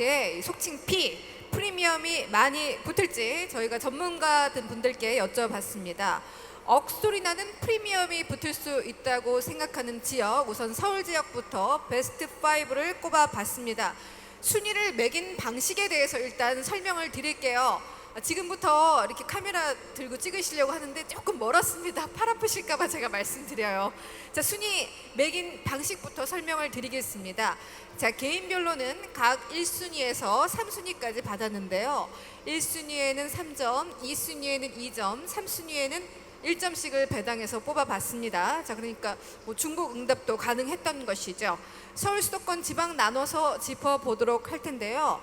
아파트에 속칭 P 프리미엄이 많이 붙을지 저희가 전문가 분들께 여쭤봤습니다. 억소리 나는 프리미엄이 붙을 수 있다고 생각하는 지역, 우선 서울 지역부터 베스트 5를 꼽아봤습니다. 순위를 매긴 방식에 대해서 일단 설명을 드릴게요. 지금부터 이렇게 카메라 들고 찍으시려고 하는데 조금 멀었습니다. 팔 아프실까봐 제가 말씀드려요. 자, 순위 매긴 방식부터 설명을 드리겠습니다. 자, 개인별로는 각 1순위에서 3순위까지 받았는데요. 1순위에는 3점, 2순위에는 2점, 3순위에는 1점씩을 배당해서 뽑아봤습니다. 자, 그러니까 뭐 중복 응답도 가능했던 것이죠. 서울 수도권 지방 나눠서 짚어보도록 할 텐데요.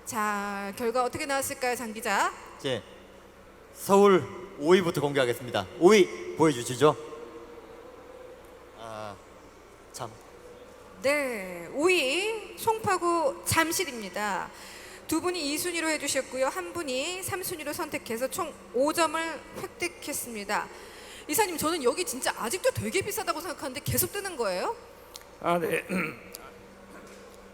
자, 결과 어떻게 나왔을까요, 장 기자? 이제 서울 5위부터 공개하겠습니다. 5위 보여주시죠. 참. 네, 5위 송파구 잠실입니다. 두 분이 2순위로 해주셨고요. 한 분이 3순위로 선택해서 총 5점을 획득했습니다. 이사님, 저는 여기 진짜 아직도 되게 비싸다고 생각하는데 계속 뜨는 거예요? 네.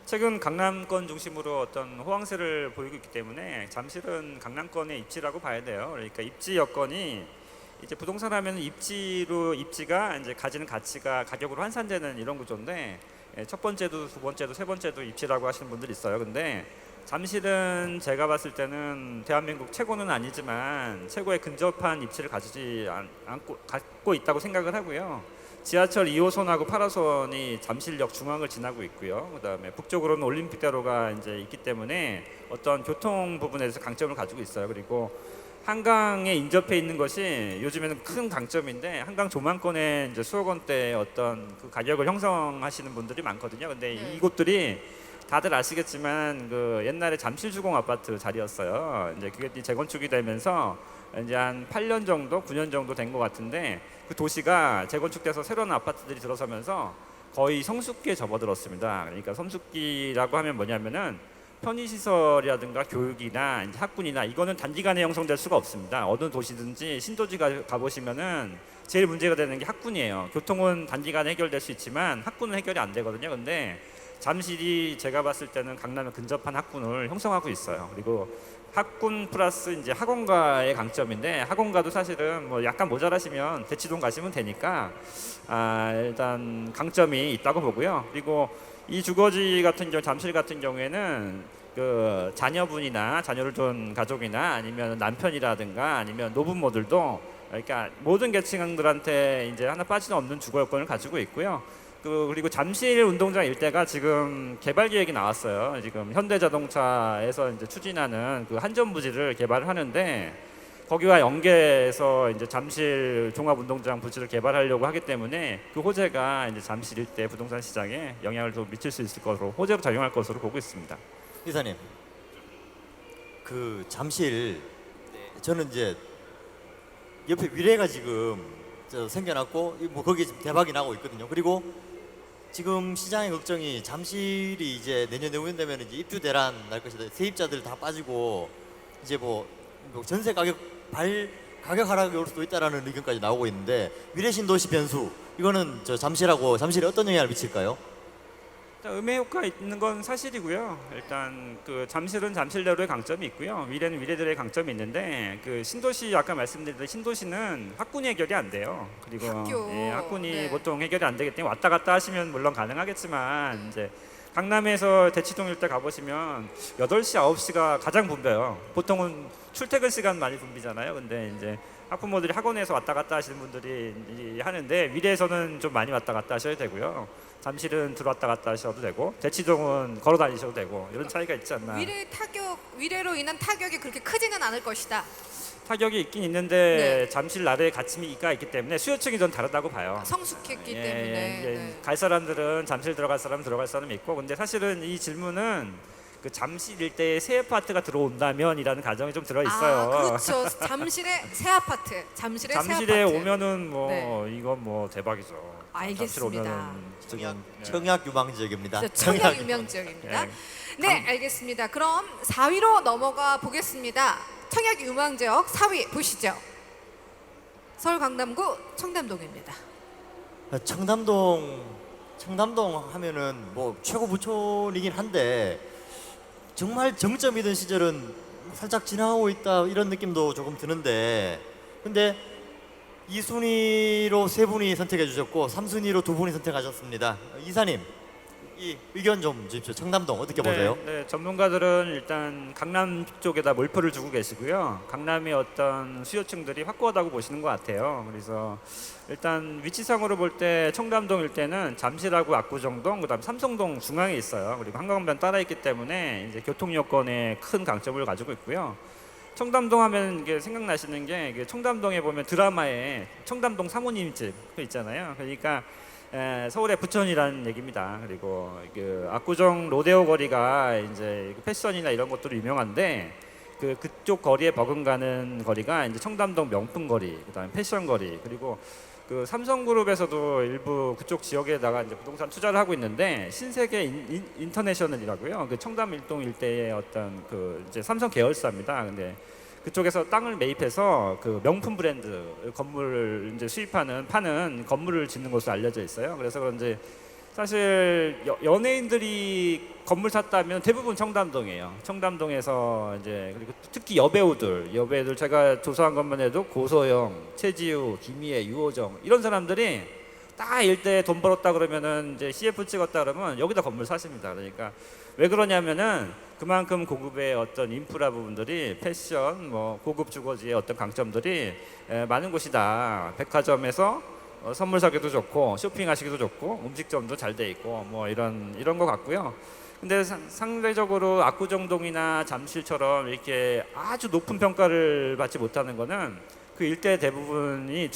최근 강남권 중심으로 어떤 호황세를 보이고 있기 때문에 잠실은 강남권의 입지라고 봐야 돼요. 그러니까 입지 여건이 이제 부동산 하면 입지가 이제 가지는 가치가 가격으로 환산되는 이런 구조인데, 첫 번째도 두 번째도 세 번째도 입지라고 하시는 분들이 있어요. 근데 잠실은 제가 봤을 때는 대한민국 최고는 아니지만 최고에 근접한 입지를 갖고 있다고 생각을 하고요. 지하철 2호선하고 8호선이 잠실역 중앙을 지나고 있고요. 그다음에 북쪽으로는 올림픽대로가 이제 있기 때문에 어떤 교통 부분에서 강점을 가지고 있어요. 그리고 한강에 인접해 있는 것이 요즘에는 큰 강점인데, 한강 조망권에 이제 수억 원대 어떤 그 가격을 형성하시는 분들이 많거든요. 근데 이곳들이 다들 아시겠지만 그 옛날에 잠실주공 아파트 자리였어요. 이제 그게 재건축이 되면서 이제 한 8년 정도, 9년 정도 된 것 같은데, 그 도시가 재건축돼서 새로운 아파트들이 들어서면서 거의 성숙기에 접어들었습니다. 그러니까 성숙기라고 하면 뭐냐면은 편의시설이라든가 교육이나 이제 학군이나 이거는 단기간에 형성될 수가 없습니다. 어느 도시든지 신도시 가보시면은 제일 문제가 되는 게 학군이에요. 교통은 단기간에 해결될 수 있지만 학군은 해결이 안 되거든요. 근데 잠실이 제가 봤을 때는 강남에 근접한 학군을 형성하고 있어요. 그리고 학군 플러스 이제 학원가의 강점인데, 학원가도 사실은 뭐 약간 모자라시면 대치동 가시면 되니까 일단 강점이 있다고 보고요. 그리고 이 주거지 같은 경우, 잠실 같은 경우에는 그 자녀분이나 자녀를 둔 가족이나 아니면 남편이라든가 아니면 노부모들도, 그러니까 모든 계층들한테 이제 하나 빠지는 없는 주거 여건을 가지고 있고요. 그리고 잠실 운동장 일대가 지금 개발 계획이 나왔어요. 지금 현대자동차에서 이제 추진하는 그 한전 부지를 개발을 하는데, 거기와 연계해서 이제 잠실 종합운동장 부지를 개발하려고 하기 때문에 그 호재가 이제 잠실 일대 부동산 시장에 영향을 좀 미칠 수 있을 것으로, 호재로 작용할 것으로 보고 있습니다. 이사님, 그 잠실, 저는 이제 옆에 위례가 지금 생겨났고 뭐 거기 지금 대박이 나고 있거든요. 그리고 지금 시장의 걱정이 잠실이 이제 내년 내후년 되면 이제 입주 대란 날 것이다. 세입자들 다 빠지고 이제 뭐 전세 가격 가격 하락이 올 수도 있다라는 의견까지 나오고 있는데, 위례 신도시 변수 이거는 잠실에 어떤 영향을 미칠까요? 음해 효과 있는 건 사실이고요. 일단 그 잠실은 잠실대로의 강점이 있고요. 위례는 위례대로의 강점이 있는데, 그 신도시 아까 말씀드린 신도시는 학군이 해결이 안 돼요. 그리고 학군이 보통 해결이 안 되기 때문에 왔다 갔다 하시면 물론 가능하겠지만, 이제 강남에서 대치동 일대 가보시면 8시, 9시가 가장 붐벼요. 보통은 출퇴근 시간 많이 붐비잖아요. 근데 이제 학부모들이 학원에서 왔다 갔다 하시는 분들이 하는데, 위례에서는 좀 많이 왔다 갔다 하셔야 되고요. 잠실은 들어왔다 갔다 하셔도 되고, 대치동은 걸어 다니셔도 되고, 이런 차이가 있지 않나. 위례로 인한 타격이 그렇게 크지는 않을 것이다. 타격이 있긴 있는데 잠실 나라의 가치가 있기 때문에 수요층이 좀 다르다고 봐요. 성숙했기 때문에. 갈 사람들은 잠실 들어갈 사람이 있고, 근데 사실은 이 질문은 그 잠실 일대에 새 아파트가 들어온다면이라는 가정이 좀 들어 있어요. 그렇죠. 잠실에 새 아파트. 잠실에 오면은 뭐 이건 뭐 대박이죠. 알겠습니다. 청약 유망 지역입니다. 청약 유명 지역입니다. 네, 알겠습니다. 그럼 4위로 넘어가 보겠습니다. 청약 유망 지역 4위 보시죠. 서울 강남구 청담동입니다. 청담동 하면은 뭐 최고 부촌이긴 한데, 정말 정점이던 시절은 살짝 지나가고 있다 이런 느낌도 조금 드는데, 근데 2순위로 세 분이 선택해 주셨고 3순위로 두 분이 선택하셨습니다. 이사님, 이 의견 좀 주십시오. 청담동 어떻게 보세요? 네, 전문가들은 일단 강남 쪽에다 몰표를 주고 계시고요. 강남의 어떤 수요층들이 확고하다고 보시는 것 같아요. 그래서 일단 위치상으로 볼 때 청담동 일대는 잠실하고 압구정동, 그다음 삼성동 중앙에 있어요. 그리고 한강변 따라 있기 때문에 이제 교통 여건에 큰 강점을 가지고 있고요. 청담동 하면 이게 생각나시는 게 이게 청담동에 보면 드라마에 청담동 사모님 집 있잖아요. 그러니까 서울의 부천이라는 얘기입니다. 그리고 그 압구정 로데오 거리가 이제 패션이나 이런 것들로 유명한데 그쪽 거리에 버금가는 거리가 이제 청담동 명품 거리, 그다음에 패션 거리, 그리고 그 삼성그룹에서도 일부 그쪽 지역에다가 이제 부동산 투자를 하고 있는데 신세계 인터내셔널이라고요. 그 청담 일동 일대의 어떤 그 이제 삼성 계열사입니다. 근데 그쪽에서 땅을 매입해서 그 명품 브랜드 건물을 이제 수입하는 파는 건물을 짓는 것으로 알려져 있어요. 그래서 그런지 사실 연예인들이 건물 샀다면 대부분 청담동이에요. 청담동에서 이제 그리고 특히 여배우들 제가 조사한 것만 해도 고소영, 최지우, 김희애, 유호정 이런 사람들이 딱 일대에 돈 벌었다 그러면은 이제 CF 찍었다 그러면 여기다 건물 사십니다. 그러니까 왜 그러냐면은 그만큼 고급의 어떤 인프라 부분들이 패션, 뭐 고급 주거지의 어떤 강점들이 많은 곳이다. 백화점에서 선물 사기도 좋고 쇼핑하시기도 좋고 음식점도 잘 돼 있고 뭐 이런 것 같고요. 근데 상대적으로 압구정동이나 잠실처럼 이렇게 아주 높은 평가를 받지 못하는 거는 그 일대 대부분이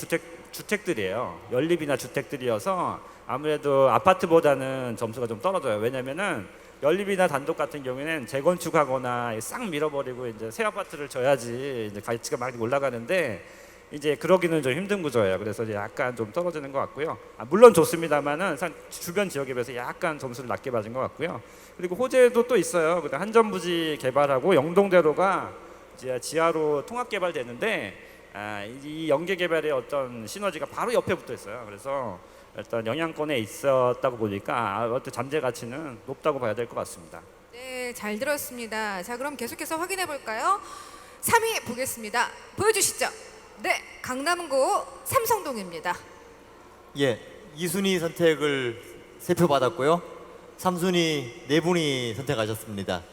주택들이에요. 연립이나 주택들이어서 아무래도 아파트보다는 점수가 좀 떨어져요. 왜냐면은 연립이나 단독 같은 경우에는 재건축하거나 싹 밀어버리고 이제 새 아파트를 져야지 이제 가치가 많이 올라가는데 이제 그러기는 좀 힘든 구조예요. 그래서 이제 약간 좀 떨어지는 것 같고요. 물론 좋습니다만은 주변 지역에 비해서 약간 점수를 낮게 받은 것 같고요. 그리고 호재도 또 있어요. 그다음 한전부지 개발하고 영동대로가 이제 지하로 통합 개발되는데 이 연계 개발의 어떤 시너지가 바로 옆에 붙어 있어요. 그래서 일단 영향권에 있었다고 보니까 어떤 잠재 가치는 높다고 봐야 될 것 같습니다. 네, 잘 들었습니다. 자, 그럼 계속해서 확인해 볼까요? 3위 보겠습니다. 보여주시죠. 네, 강남구 삼성동입니다. 예, 2순위 선택을 3표 받았고요. 3순위 4분이 선택하셨습니다.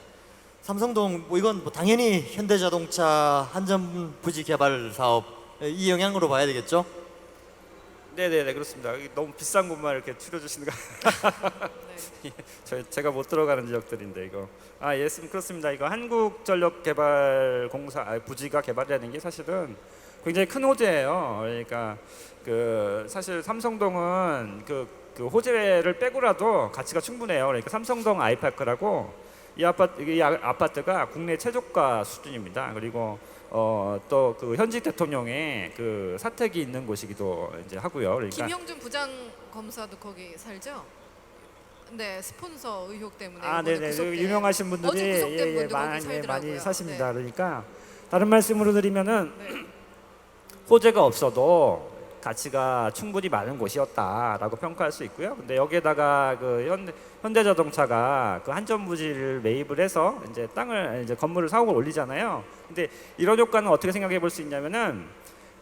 삼성동 뭐 이건 뭐 당연히 현대자동차 한전부지 개발 사업 이 영향으로 봐야 되겠죠? 네네네, 그렇습니다. 너무 비싼 곳만 이렇게 추려주시는 거. 제가 못 들어가는 지역들인데 이거. 예, 그렇습니다. 이거 한국전력개발공사 부지가 개발되는 게 사실은 굉장히 큰 호재예요. 그러니까 그 사실 삼성동은 그 호재를 빼고라도 가치가 충분해요. 그러니까 삼성동 아이파크라고 이 아파트가 국내 최저가 수준입니다. 그리고 또 그 현직 대통령의 그 사택이 있는 곳이기도 이제 하고요. 그러니까 김영준 부장 검사도 거기 살죠? 네, 스폰서 의혹 때문에 네네, 유명하신 분들이 어제 구속된 분도 거기 많이 살더라고요. 사십니다. 네. 그러니까 다른 말씀으로 드리면은 호재가 없어도 가치가 충분히 많은 곳이었다라고 평가할 수 있고요. 근데 여기에다가 그 현대자동차가 그 한전부지를 매입을 해서 이제 이제 건물을 사옥을 올리잖아요. 근데 이런 효과는 어떻게 생각해 볼 수 있냐면은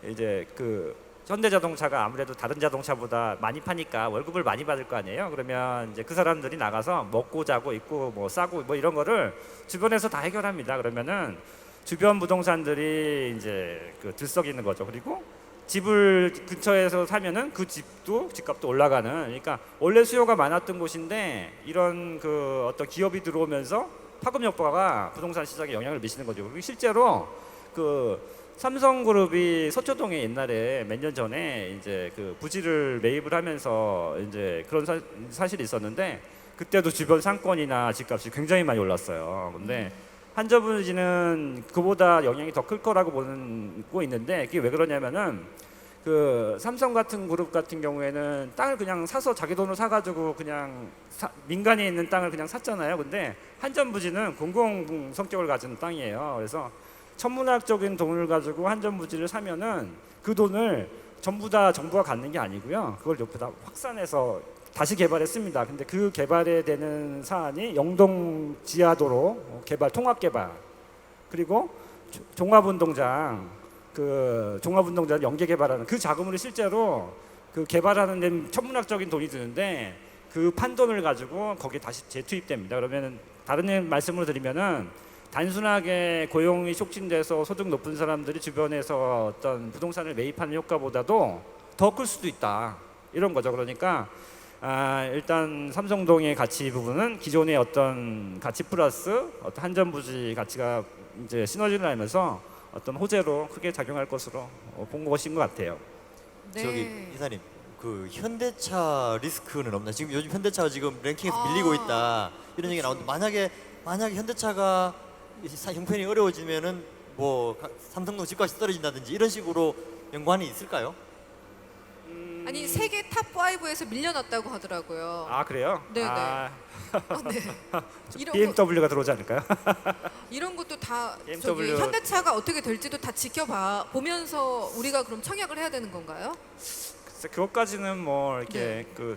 이제 그 현대자동차가 아무래도 다른 자동차보다 많이 파니까 월급을 많이 받을 거 아니에요. 그러면 이제 그 사람들이 나가서 먹고 자고 입고 뭐 싸고 뭐 이런 거를 주변에서 다 해결합니다. 그러면은 주변 부동산들이 이제 그 들썩이는 거죠. 그리고 집을 근처에서 사면은 그 집값도 올라가는. 그러니까 원래 수요가 많았던 곳인데 이런 그 어떤 기업이 들어오면서 파급 효과가 부동산 시장에 영향을 미치는 거죠. 그리고 실제로 그 삼성그룹이 서초동에 옛날에 몇 년 전에 이제 그 부지를 매입을 하면서 이제 그런 사실이 있었는데 그때도 주변 상권이나 집값이 굉장히 많이 올랐어요. 근데 한전부지는 그보다 영향이 더 클 거라고 보고 있는데 그게 왜 그러냐면은 그 삼성 같은 그룹 같은 경우에는 땅을 그냥 사서 자기 돈으로 사가지고 그냥 민간에 있는 땅을 그냥 샀잖아요. 근데 한전부지는 공공 성격을 가진 땅이에요. 그래서 천문학적인 돈을 가지고 한전부지를 사면은 그 돈을 전부 다 정부가 갖는 게 아니고요. 그걸 옆에다 확산해서 다시 개발했습니다. 근데 그 개발에 되는 사안이 영동 지하도로 개발 통합 개발 그리고 종합운동장 종합운동장 연계 개발하는 그 자금으로 실제로 그 개발하는 데 천문학적인 돈이 드는데 그 판돈을 가지고 거기에 다시 재투입됩니다. 그러면은 다른 말씀으로 드리면은 단순하게 고용이 촉진돼서 소득 높은 사람들이 주변에서 어떤 부동산을 매입하는 효과보다도 더 클 수도 있다 이런 거죠. 그러니까 일단 삼성동의 가치 부분은 기존의 어떤 가치 플러스 어떤 한전부지 가치가 이제 시너지를 하면서 어떤 호재로 크게 작용할 것으로 본 것인 것 같아요. 네. 저기 이사님, 그 현대차 리스크는 없나? 지금 요즘 현대차가 지금 랭킹에서 밀리고 있다 이런 얘기 나오는데 만약에 현대차가 형편이 어려워지면은 뭐 삼성동 집값이 떨어진다든지 이런 식으로 연관이 있을까요? 아니 세계 탑 5에서 밀려났다고 하더라고요. 아 그래요? 네네. 네. 이런 BMW가 들어오지 않을까요? 이런 것도 다 저기 BMW 현대차가 어떻게 될지도 다 지켜봐 보면서 우리가 그럼 청약을 해야 되는 건가요? 글쎄, 그것까지는 뭐 이렇게 그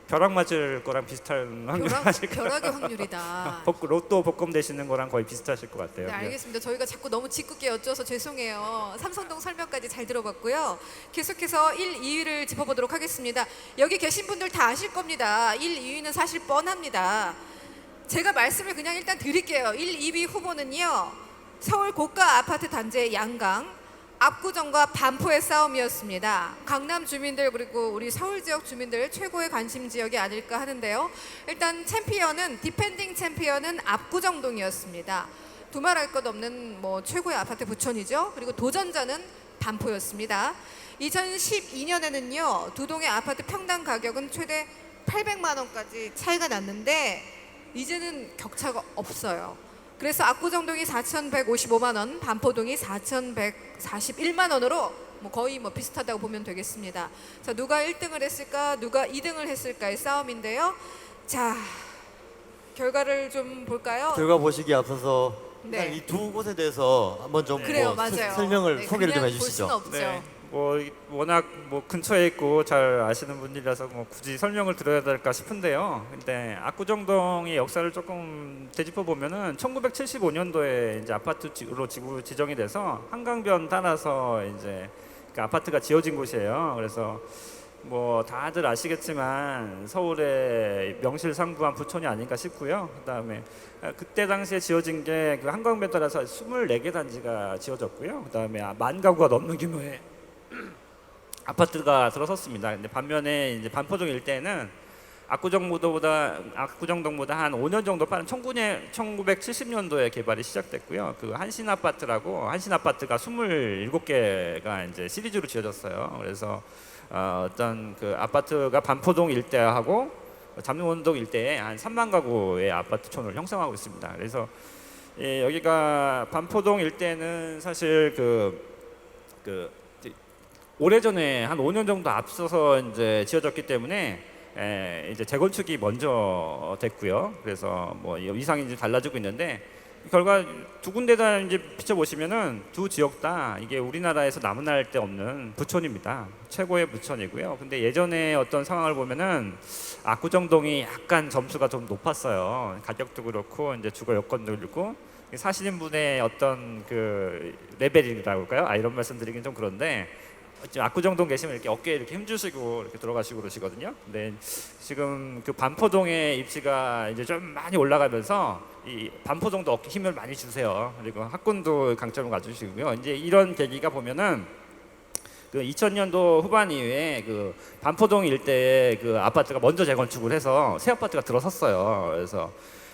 벼락 맞을 거랑 비슷한 확률 벼락의 확률이다. 로또 복권 되시는 거랑 거의 비슷하실 것 같아요. 네, 알겠습니다. 저희가 자꾸 너무 짓궂게 여쭤서 죄송해요. 삼성동 설명까지 잘 들어봤고요. 계속해서 1, 2위를 짚어보도록 하겠습니다. 여기 계신 분들 다 아실 겁니다. 1, 2위는 사실 뻔합니다. 제가 말씀을 그냥 일단 드릴게요. 1, 2위 후보는요. 서울 고가 아파트 단지의 양강, 압구정과 반포의 싸움이었습니다. 강남 주민들 그리고 우리 서울 지역 주민들 최고의 관심 지역이 아닐까 하는데요. 일단 챔피언은 디펜딩 챔피언은 압구정동이었습니다. 두말할 것 없는 뭐 최고의 아파트 부촌이죠. 그리고 도전자는 반포였습니다. 2012년에는요. 두 동의 아파트 평당 가격은 최대 800만 원까지 차이가 났는데 이제는 격차가 없어요. 그래서 압구정동이 4,155만 원, 반포동이 4,141만 원으로 뭐 거의 뭐 비슷하다고 보면 되겠습니다. 자, 누가 1등을 했을까, 누가 2등을 했을까의 싸움인데요. 자, 결과를 좀 볼까요? 결과 보시기에 앞서서 네. 이 두 곳에 대해서 한번 좀 그래요, 뭐 맞아요. 설명을 네, 소개를 좀 그냥 해주시죠. 볼 수는 없죠. 네. 뭐 워낙 뭐 근처에 있고 잘 아시는 분이라서 뭐 굳이 설명을 드려야 될까 싶은데요. 근데 압구정동의 역사를 조금 되짚어 보면은 1975년도에 이제 아파트로 지정이 돼서 한강변 따라서 이제 그 아파트가 지어진 곳이에요. 그래서 뭐 다들 아시겠지만 서울의 명실상부한 부촌이 아닌가 싶고요. 그다음에 그때 당시에 지어진 게 그 한강변 따라서 24개 단지가 지어졌고요. 그다음에 10,000가구가 넘는 규모의 아파트가 들어섰습니다. 근데 반면에 이제 반포동 일대는 압구정동보다 한 5년 정도 빠른 1970년도에 개발이 시작됐고요. 그 한신 아파트라고 한신 아파트가 27개가 이제 시리즈로 지어졌어요. 그래서 어떤 그 아파트가 반포동 일대하고 잠룡원동 일대에 한 3만 가구의 아파트촌을 형성하고 있습니다. 그래서 여기가 반포동 일대는 사실 오래전에 한 5년 정도 앞서서 이제 지어졌기 때문에 이제 재건축이 먼저 됐고요. 그래서 뭐 이상이 이제 달라지고 있는데 결과 두 군데 다 이제 비춰보시면은 두 지역 다 이게 우리나라에서 남은 데 없는 부촌입니다. 최고의 부촌이고요. 근데 예전에 어떤 상황을 보면은 압구정동이 약간 점수가 좀 높았어요. 가격도 그렇고 이제 주거 여건도 그렇고 사시는 분의 어떤 그 레벨이라고 할까요? 이런 말씀드리긴 좀 그런데 지금 압구정동 계시면 이렇게 어깨에 이렇게 힘주시고 이렇게 들어가시고 그러시거든요. 근데 지금 그 반포동의 입지가 이제 좀 많이 올라가면서 이 반포동도 어깨 힘을 많이 주세요. 그리고 학군도 강점을 가지시고요. 이제 이런 계기가 보면은 그 2000년도 후반 이후에 그 반포동 일대에 그 아파트가 먼저 재건축을 해서 새 아파트가 들어섰어요. 그래서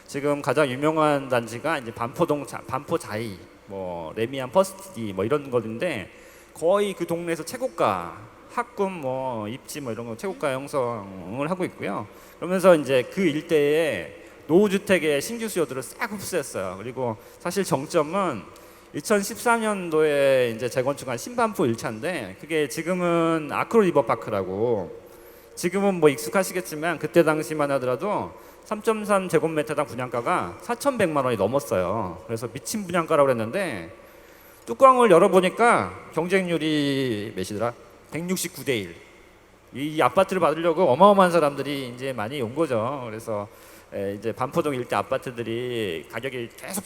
지금 가장 유명한 단지가 이제 반포자이, 뭐 레미안 퍼스트디 뭐 이런 건데 거의 그 동네에서 최고가 학군 뭐 입지 뭐 이런 거 최고가 형성을 하고 있고요. 그러면서 이제 그 일대에 노후주택의 신규 수요들을 싹 흡수했어요. 그리고 사실 정점은 2013년도에 이제 재건축한 신반포 1차인데 그게 지금은 아크로 리버파크라고 지금은 뭐 익숙하시겠지만 그때 당시만 하더라도 3.3 제곱미터당 분양가가 4,100만 원이 넘었어요. 그래서 미친 분양가라고 그랬는데 뚜껑을 열어보니까 경쟁률이 몇이더라? 169대 1. 이 아파트를 받으려고 어마어마한 사람들이 이제 많이 온 거죠. 그래서 이제 반포동 일대 아파트들이 가격이 계속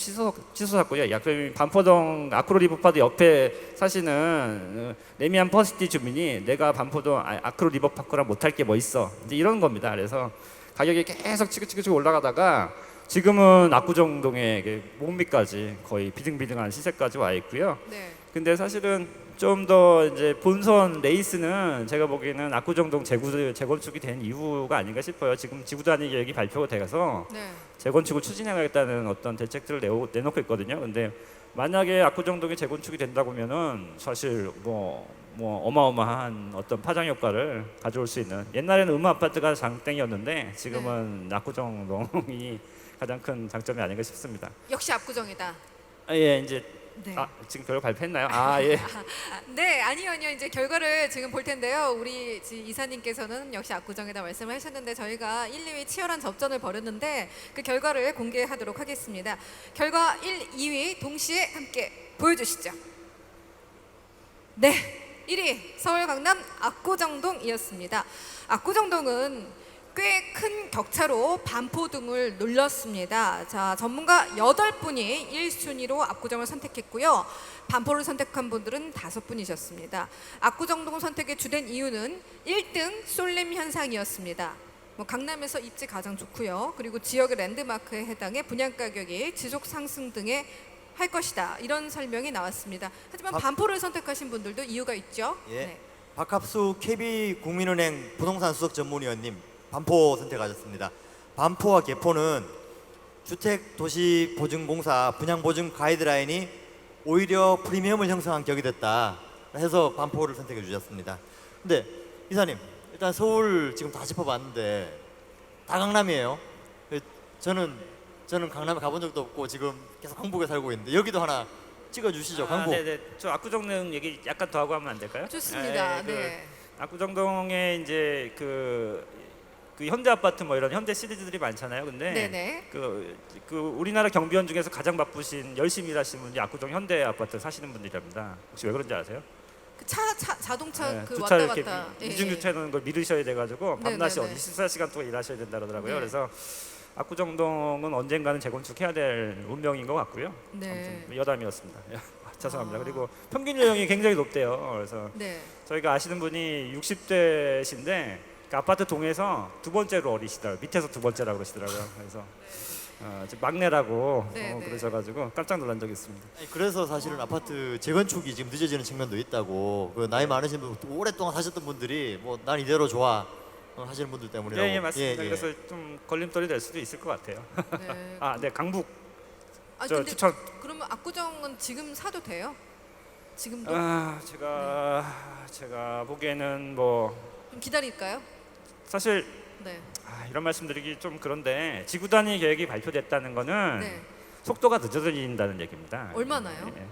치솟았고요. 약간 반포동 아크로 리버파드 옆에 사시는 레미안 퍼시티 주민이 내가 반포동 아크로 리버파크랑 못할 게 뭐 있어, 이제 이런 겁니다. 그래서 가격이 계속 치고 올라가다가 지금은 압구정동의 목미까지 거의 비등비등한 시세까지 와 있고요. 네. 근데 사실은 좀 더 이제 본선 레이스는 제가 보기에는 압구정동 재건축이 된 이유가 아닌가 싶어요. 지금 지구단위 계획이 발표가 돼서 네. 재건축을 추진해가겠다는 어떤 대책들을 내놓고 있거든요. 근데 만약에 압구정동이 재건축이 된다고면은 사실 뭐 어마어마한 어떤 파장 효과를 가져올 수 있는, 옛날에는 아파트가 장땡이었는데 지금은 압구정동이 가장 큰 장점이 아닌가 싶습니다. 역시 압구정이다. 예, 이제 네. 지금 결과 발표했나요? 예. 네, 아니요. 이제 결과를 지금 볼 텐데요. 우리 이사님께서는 역시 압구정이다 말씀을 하셨는데 저희가 1, 2위 치열한 접전을 벌였는데 그 결과를 공개하도록 하겠습니다. 결과 1, 2위 동시에 함께 보여주시죠. 네, 1위 서울 강남 압구정동이었습니다. 압구정동은 꽤 큰 격차로 반포동을 눌렀습니다. 자, 전문가 8분이 1순위로 압구정을 선택했고요. 반포를 선택한 분들은 5분이셨습니다. 압구정동 선택의 주된 이유는 1등 쏠림 현상이었습니다. 강남에서 입지 가장 좋고요. 그리고 지역의 랜드마크에 해당해 분양 가격이 지속 상승 등에 할 것이다. 이런 설명이 나왔습니다. 하지만 반포를 선택하신 분들도 이유가 있죠. 예. 네. 박합수 KB국민은행 부동산 수석 전문위원님, 반포 선택하셨습니다. 반포와 개포는 주택도시보증공사 분양보증 가이드라인이 오히려 프리미엄을 형성한 격이 됐다 해서 반포를 선택해 주셨습니다. 근데 이사님, 일단 서울 지금 다 짚어봤는데 다 강남이에요. 저는 강남에 가본 적도 없고 지금 계속 강북에 살고 있는데 여기도 하나 찍어주시죠. 강북. 네네. 저 압구정동 얘기 약간 더 하고 하면 안 될까요? 좋습니다. 그 네. 압구정동에 이제 그 현대 아파트 뭐 이런 현대 시리즈들이 많잖아요. 근데 네네. 그 우리나라 경비원 중에서 가장 바쁘신 열심히 일하시는 분이 압구정 현대 아파트 사시는 분들이랍니다. 혹시 왜 그런지 아세요? 그 자동차 그 주차 왔다 이렇게 갔다. 이중 주차하는 걸 미루셔야 돼가지고 밤낮이 네네네. 24시간 동안 일하셔야 된다 그러더라고요. 네. 그래서 압구정동은 언젠가는 재건축해야 될 운명인 것 같고요. 네. 아무튼 여담이었습니다. 죄송합니다. 그리고 평균 연령이 굉장히 높대요. 그래서 네. 저희가 아시는 분이 60대신데 그 아파트 동에서 두 번째로 어리시더라고요. 밑에서 두 번째라고 그러시더라고요. 그래서 지금 막내라고 네, 네. 그러셔가지고 깜짝 놀란 적이 있습니다. 아니, 그래서 사실은 아파트 재건축이 지금 늦어지는 측면도 있다고. 그 나이 많으신 분, 오랫동안 사셨던 분들이 뭐 난 이대로 좋아 하시는 분들 때문이라고. 예, 맞습니다. 예, 예. 그래서 좀 걸림돌이 될 수도 있을 것 같아요. 네. 네, 강북 아 저 근데 추천. 그러면 압구정은 지금 사도 돼요? 지금도 제가 보기에는 뭐 좀 기다릴까요? 사실 네. 이런 말씀드리기 좀 그런데 지구 단위 계획이 발표됐다는 거는 네. 속도가 늦어진다는 얘기입니다. 얼마나요? 예.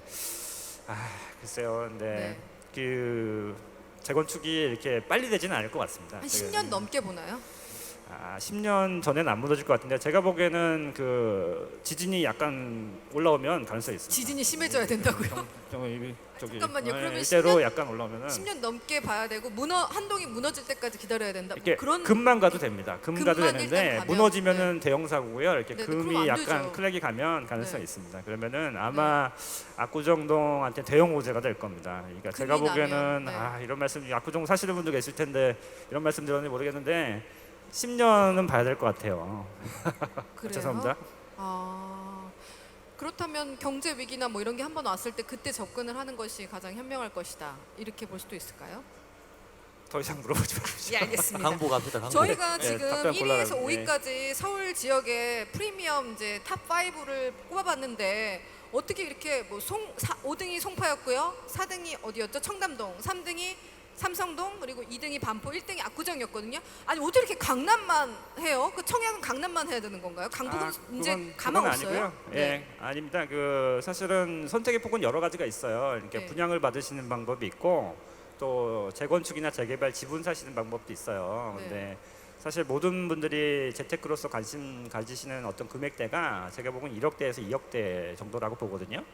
글쎄요. 근데 네. 그 재건축이 이렇게 빨리 되지는 않을 것 같습니다. 한 10년 넘게 보나요? 10년 전에는 안 무너질 것 같은데 제가 보기에는 그 지진이 약간 올라오면 가능성이 있습니다. 지진이 심해져야 된다고요? 저기 잠깐만요. 그러면 일대로 10년 약간 올라오면은 10년 넘게 봐야 되고 한동이 무너질 때까지 기다려야 된다. 뭐 이렇게 그런 금만 가도 됩니다. 금 가도 금만 되는데 일단 가면, 무너지면은 대형 사고고요. 이렇게 네, 금이 그러면 안 약간 되죠. 클렉이 가면 가능성이 네. 있습니다. 그러면은 아마 압구정동한테 대형 호재가 될 겁니다. 그러니까 제가 금이 보기에는 나면, 네. 이런 말씀 압구정 사시는 분도 계실 텐데 이런 말씀 들었는지 모르겠는데 10년은 봐야 될 것 같아요. 그래요? 죄송합니다. 그렇다면 경제 위기나 뭐 이런 게 한번 왔을 때 그때 접근을 하는 것이 가장 현명할 것이다. 이렇게 볼 수도 있을까요? 더 이상 물어보지 마십시오. 예, 알겠습니다. 강북 갑시다. 강북. 저희가 네, 지금 답변 1위에서 곤란하네. 5위까지 서울 지역의 프리미엄 이제 탑 5를 꼽아봤는데 어떻게 이렇게 뭐 5등이 송파였고요, 4등이 어디였죠? 청담동, 3등이 삼성동, 그리고 2등이 반포, 1등이 압구정이었거든요. 아니 어떻게 이렇게 강남만 해요? 그 청약은 강남만 해야 되는 건가요? 강북은 이제 가망 그건 없어요? 아니고요. 예, 아닙니다. 그 사실은 선택의 폭은 여러 가지가 있어요. 이렇게 네. 분양을 받으시는 방법이 있고 또 재건축이나 재개발 지분 사시는 방법도 있어요. 네. 근데 사실 모든 분들이 재테크로서 관심 가지시는 어떤 금액대가 제가 보기엔 1억대에서 2억대 정도라고 보거든요.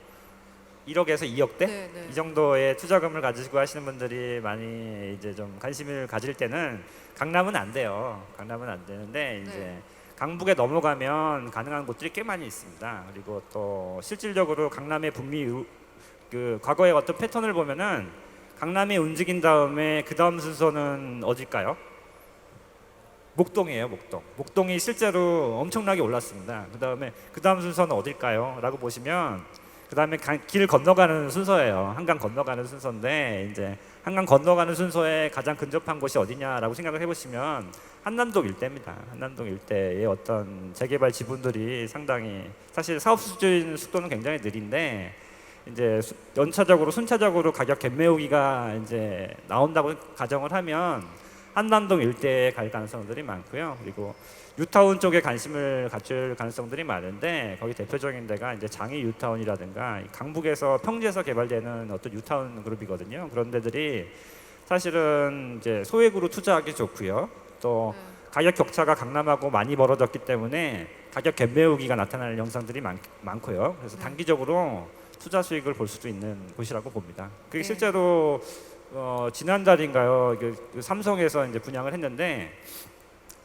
1억에서 2억대 네, 네. 이 정도의 투자금을 가지고 하시는 분들이 많이 이제 좀 관심을 가질 때는 강남은 안 돼요. 강남은 안 되는데 이제 네. 강북에 넘어가면 가능한 곳들이 꽤 많이 있습니다. 그리고 또 실질적으로 강남의 그 과거의 어떤 패턴을 보면은 강남이 움직인 다음에 그 다음 순서는 어딜까요? 목동이에요, 목동. 목동이 실제로 엄청나게 올랐습니다. 그 다음 순서는 어딜까요? 라고 보시면 그 다음에 길 건너가는 순서예요. 한강 건너가는 순서인데 이제 한강 건너가는 순서에 가장 근접한 곳이 어디냐라고 생각을 해보시면 한남동 일대입니다. 한남동 일대의 어떤 재개발 지분들이 상당히 사실 사업 수준 속도는 굉장히 느린데 이제 연차적으로 순차적으로 가격 갭매우기가 이제 나온다고 가정을 하면 한남동 일대에 갈 가능성들이 많고요. 그리고 뉴타운 쪽에 관심을 갖출 가능성들이 많은데 거기 대표적인 데가 이제 장이 뉴타운이라든가 강북에서 평지에서 개발되는 어떤 뉴타운 그룹이거든요. 그런 데들이 사실은 이제 소액으로 투자하기 좋고요. 또 가격 격차가 강남하고 많이 벌어졌기 때문에 가격 갭매우기가 나타나는 현상들이 많고요. 그래서 단기적으로 투자 수익을 볼 수도 있는 곳이라고 봅니다. 그게 네. 실제로 지난달인가요? 그 삼성에서 이제 분양을 했는데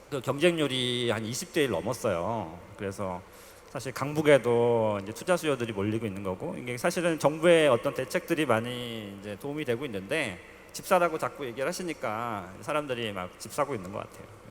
그 경쟁률이 한 20대 1 넘었어요. 그래서 사실 강북에도 이제 투자 수요들이 몰리고 있는 거고 이게 사실은 정부의 어떤 대책들이 많이 이제 도움이 되고 있는데 집 사라고 자꾸 얘기를 하시니까 사람들이 막 집 사고 있는 것 같아요.